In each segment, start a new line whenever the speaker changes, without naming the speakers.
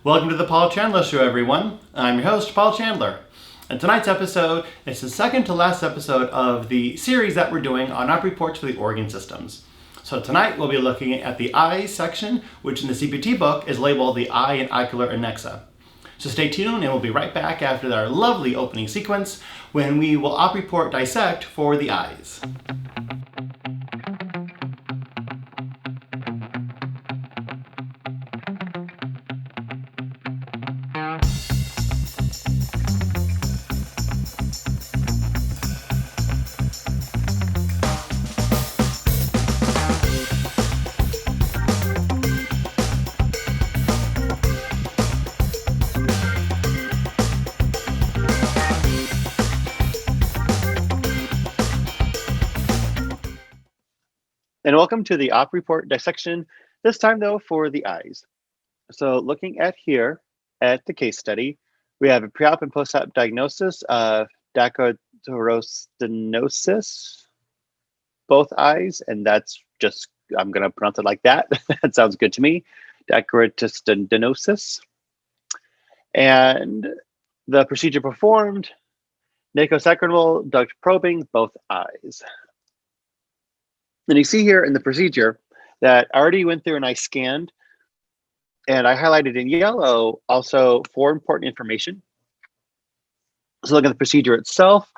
Welcome to the Paul Chandler Show, everyone. I'm your host, Paul Chandler. And tonight's episode is the second to last episode of the series that we're doing on op reports for the organ systems. So tonight we'll be looking at the eyes section, which in the CPT book is labeled the eye and ocular annexa. So stay tuned and we'll be right back after our lovely opening sequence when we will op report dissect for the eyes. And welcome to the op report dissection, this time though for the eyes. So looking at here at the case study, we have a pre-op and post-op diagnosis of dacotorostenosis, both eyes, and that's just, I'm gonna pronounce it like that. That sounds good to me, dacotorostenosis. And the procedure performed, nasosacral duct probing, both eyes. And you see here in the procedure that I already went through and I scanned, and I highlighted in yellow also for important information. So look at the procedure itself.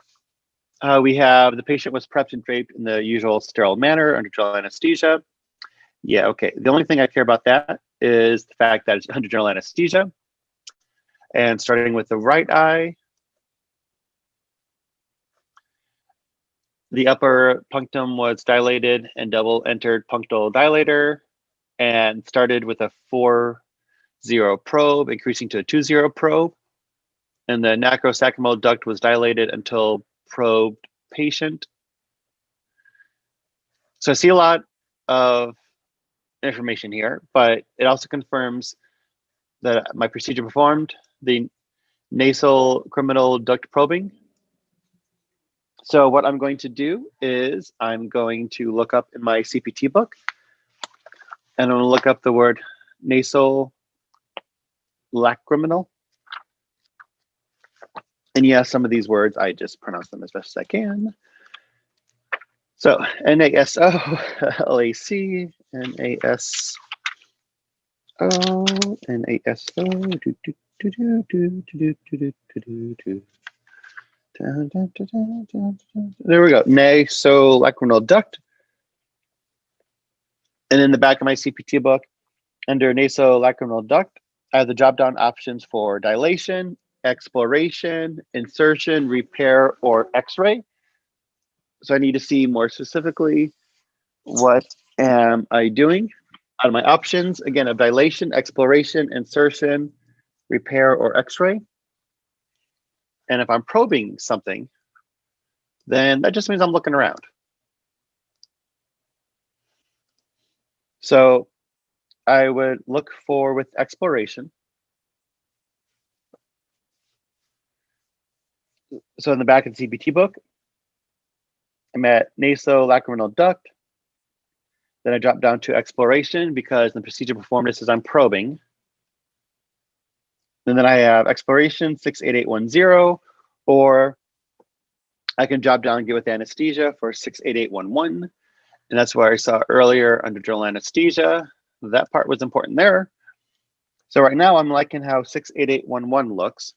We have the patient was prepped and draped in the usual sterile manner under general anesthesia. Yeah, okay. The only thing I care about that is the fact that it's under general anesthesia. And starting with the right eye, the upper punctum was dilated and double entered punctal dilator and started with a 4-0 probe, increasing to a 2-0 probe. And the nasosacral duct was dilated until probed patient. So I see a lot of information here, but it also confirms that my procedure performed the nasal criminal duct probing. So what I'm going to do is I'm going to look up in my CPT book, and I'm going to look up the word nasal lacriminal. And yes, some of these words, I just pronounce them as best as I can. So N-A-S-O-L-A-C, N-A-S-O, N-A-S-O, there we go, nasolacrimal duct. And in the back of my CPT book, under nasolacrimal duct, I have the drop-down options for dilation, exploration, insertion, repair, or X-ray. So I need to see more specifically what am I doing out of my options. Again, of dilation, exploration, insertion, repair, or X-ray. And if I'm probing something, then that just means I'm looking around. So I would look for with exploration. So in the back of the CPT book, I'm at nasolacrimal duct. Then I drop down to exploration because the procedure performed says I'm probing. And then I have exploration 68810, or I can drop down and get with anesthesia for 68811. And that's where I saw earlier under general anesthesia. That part was important there. So right now I'm liking how 68811 looks.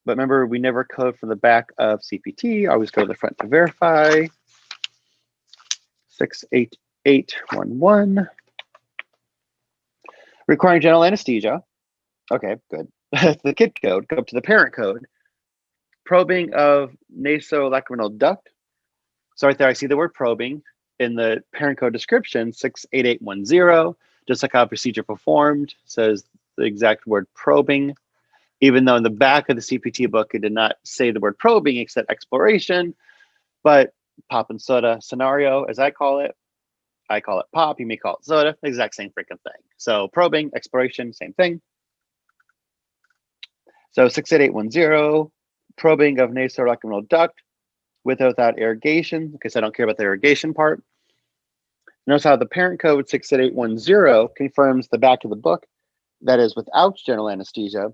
But remember, we never code from the back of CPT. I always go to the front to verify. 68811. Requiring general anesthesia. Okay, good. The kit code, go up to the parent code. Probing of nasolacrimal duct. So right there, I see the word probing. In the parent code description, 68810, just like how procedure performed, says the exact word probing. Even though in the back of the CPT book, it did not say the word probing, it said exploration. But pop and soda scenario, as I call it pop, you may call it soda, exact same freaking thing. So probing, exploration, same thing. So 68810, probing of nasolacrimal duct with or without irrigation, because I don't care about the irrigation part. Notice how the parent code 68810 confirms the back of the book that is without general anesthesia,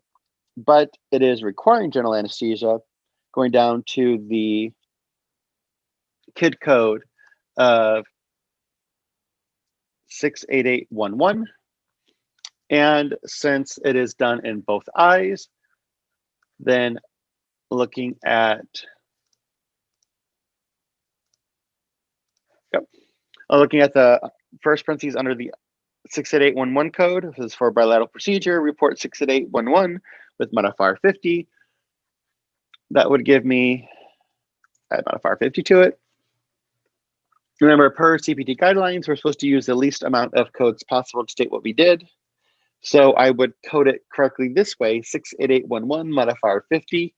but it is requiring general anesthesia, going down to the KID code of 68811. And since it is done in both eyes, then looking at, looking at the first parentheses under the 68811 code, this is for bilateral procedure, report 68811 with modifier 50. That would give me, add modifier 50 to it. Remember, per CPT guidelines, we're supposed to use the least amount of codes possible to state what we did. So I would code it correctly this way, 68811 modifier 50.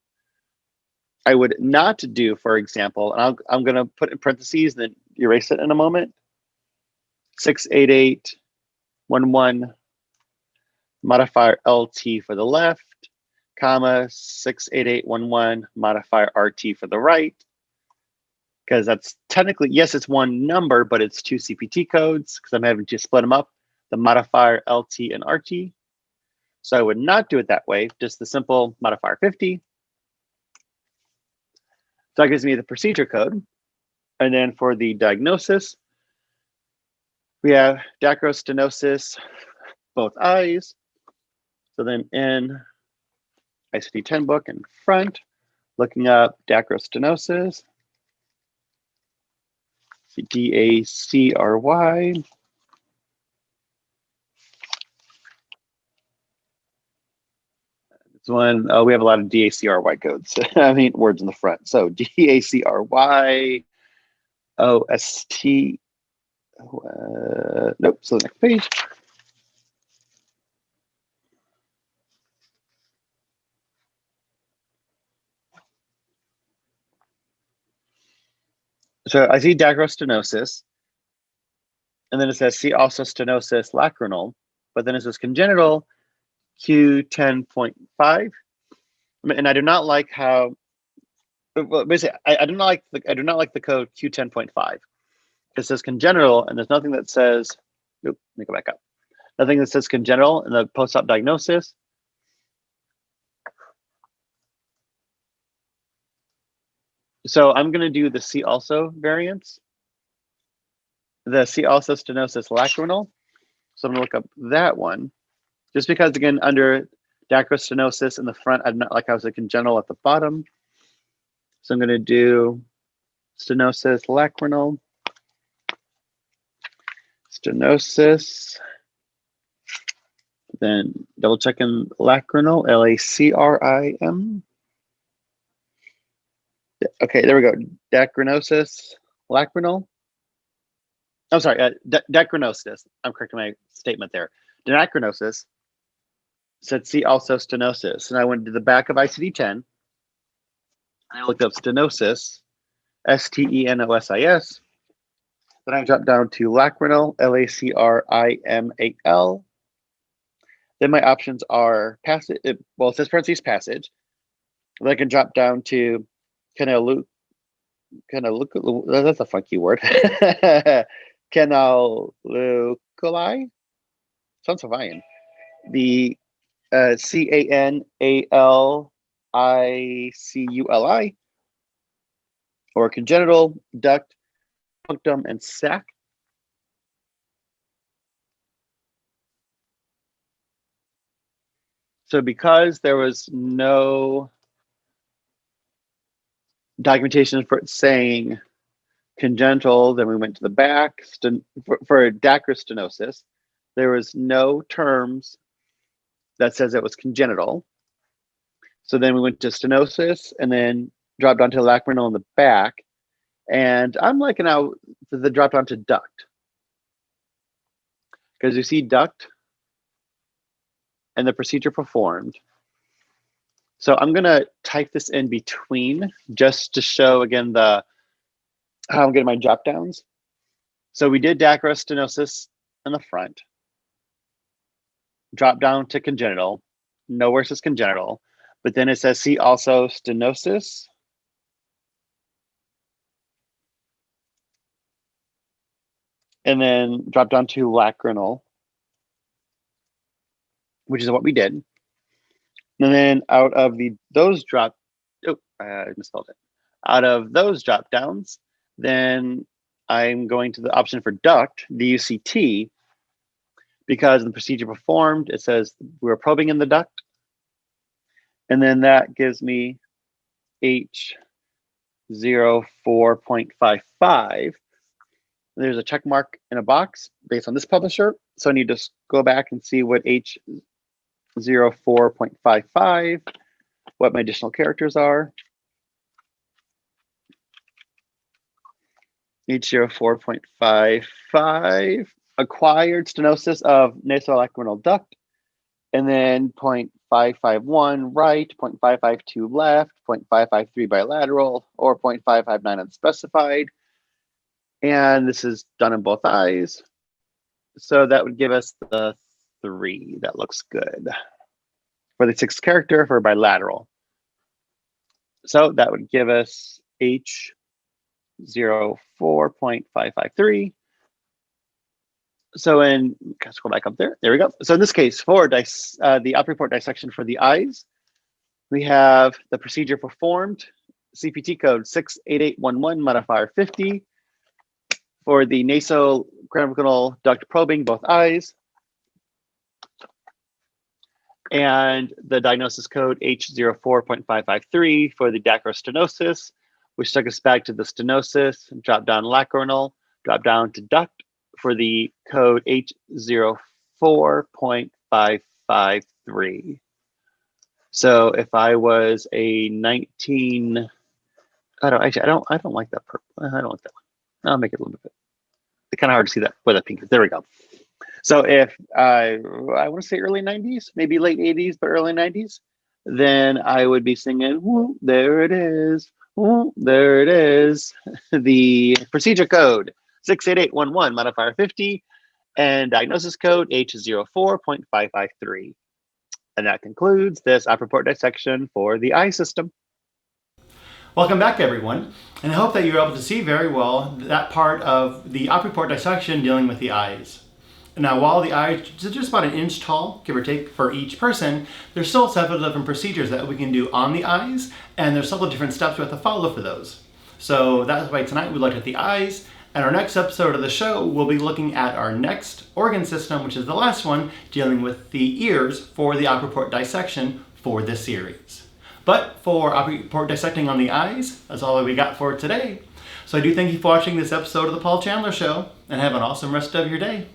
I would not do, for example, and I'm going to put in parentheses and then erase it in a moment, 68811 modifier LT for the left, comma, 68811 modifier RT for the right, because that's technically, yes, it's one number, but it's two CPT codes because I'm having to split them up, the modifier LT and RT. So I would not do it that way, just the simple modifier 50. So that gives me the procedure code. And then for the diagnosis, we have dacrostenosis, both eyes. So then in ICD-10 book in front, looking up dacrostenosis, D-A-C-R-Y. This one, oh, we have a lot of D-A-C-R-Y codes. I mean, words in the front. So D-A-C-R-Y, O-S-T, nope, so the next page. So I see dacrostenosis, and then it says see also stenosis lacrinal, but then it says congenital Q10.5, and I do not like how. Well, basically, I do not like the code Q10.5. It says congenital, and there's nothing that says. Oop, let me go back up. Nothing that says congenital in the post-op diagnosis. So I'm going to do the see also variants. The see also stenosis lacrinal. So I'm going to look up that one, just because again under dacrostenosis in the front, I do not like how it's a congenital at the bottom. So I'm going to do stenosis lacrinal, stenosis, then double checking lacrinal, L-A-C-R-I-M. Okay, there we go. Dacranosis lacrinal. I'm sorry, dacranosis. I'm correcting my statement there. Dacranosis said see also stenosis. And I went to the back of ICD-10 and I looked up stenosis, S-T-E-N-O-S-I-S. Then I dropped down to lacrinal, L-A-C-R-I-M-A-L. Then my options are passage. Well, it says parentheses passage. Then I can drop down to canaluculi. That's a funky word. Canaluculi. Sounds Hawaiian. The C-A-N-A-L-I-C-U-L-I, or congenital, duct, punctum, and sac. So because there was no documentation for it saying congenital, then we went to the back. For dacrostenosis, there was no terms that says it was congenital. So then we went to stenosis and then dropped down to lacrinal in the back. And I'm liking out the drop down to duct. Because you see duct and the procedure performed. So I'm going to type this in between just to show again how I'm getting my drop downs. So we did dacrostenosis in the front, drop down to congenital, nowhere says congenital, but then it says see also stenosis. And then drop down to lacrinal. which is what we did. And then out of those drop, I misspelled it. Out of those drop downs, then I'm going to the option for duct, DUCT, because in the procedure performed, it says we're probing in the duct. And then that gives me H04.55. There's a check mark in a box based on this publisher. So I need to go back and see what H04.55, what my additional characters are. H04.55, acquired stenosis of nasolacrimal duct, and then 0.551 right, 0.552 left, 0.553 bilateral, or 0.559 unspecified. And this is done in both eyes. So that would give us the 3. That looks good. For the 6th character for bilateral. So that would give us H04.553. So scroll back up there. There we go. So in this case, for the op report dissection for the eyes, we have the procedure performed, CPT code 68811 modifier 50 for the nasolacrimal duct probing both eyes, and the diagnosis code H04.553 for the dacrostenosis, which took us back to the stenosis, drop down lacrimal, drop down to duct for the code H04.553. So if I was a 19, I don't like that purple. I don't like that one. I'll make it a little bit. It's kind of hard to see that where that pink is. There we go. So if I want to say early 90s, maybe late 80s, but early 90s, then I would be singing, "Woo, there it is. Woo, there it is." The procedure code 68811 modifier 50 and diagnosis code H04.553. And that concludes this op report dissection for the eye system.
Welcome back, everyone, and I hope that you were able to see very well that part of the op report dissection dealing with the eyes. Now, while the eyes are just about an inch tall, give or take, for each person, there's still several different procedures that we can do on the eyes, and there's several different steps we have to follow for those. So that's why tonight we looked at the eyes, and our next episode of the show, we'll be looking at our next organ system, which is the last one, dealing with the ears for the op report dissection for this series. But for op report dissecting on the eyes, that's all that we got for today. So I do thank you for watching this episode of the Paul Chandler Show, and have an awesome rest of your day.